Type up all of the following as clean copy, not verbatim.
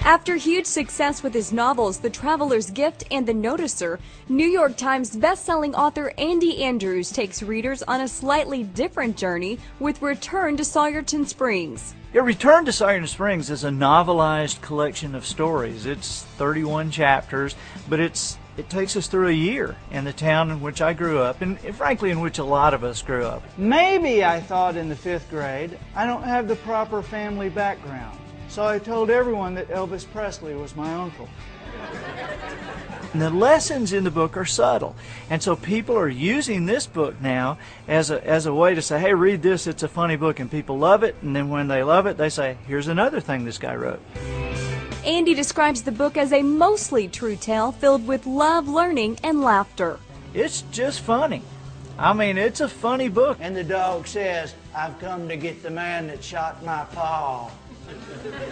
After huge success with his novels The Traveler's Gift and The Noticer, New York Times best-selling author Andy Andrews takes readers on a slightly different journey with Return to Sawyerton Springs. Yeah, Return to Sawyerton Springs is a novelized collection of stories. It's 31 chapters, but it takes us through a year in the town in which I grew up, and frankly in which a lot of us grew up. Maybe, I thought in the 5th grade, I don't have the proper family background. So I told everyone that Elvis Presley was my uncle. And the lessons in the book are subtle, and so people are using this book now as a way to say, hey, read this, it's a funny book, and people love it, and then when they love it, they say, here's another thing this guy wrote. Andy describes the book as a mostly true tale filled with love, learning, and laughter. It's just funny. I mean, it's a funny book. And the dog says, I've come to get the man that shot my paw.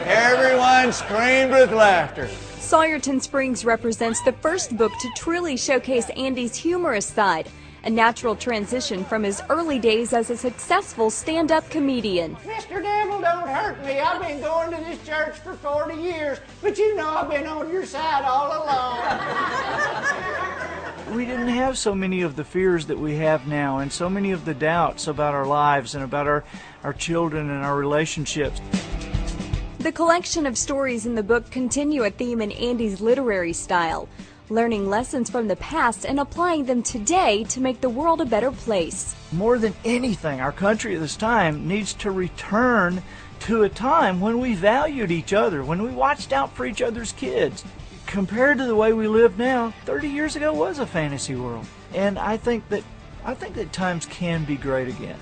Everyone screamed with laughter. Sawyerton Springs represents the first book to truly showcase Andy's humorous side, a natural transition from his early days as a successful stand-up comedian. Mr. Devil, don't hurt me. I've been going to this church for 40 years, but you know I've been on your side all along. We didn't have so many of the fears that we have now, and so many of the doubts about our lives and about our children and our relationships. The collection of stories in the book continue a theme in Andy's literary style, learning lessons from the past and applying them today to make the world a better place. More than anything, our country at this time needs to return to a time when we valued each other, when we watched out for each other's kids. Compared to the way we live now, 30 years ago was a fantasy world. And I think that times can be great again.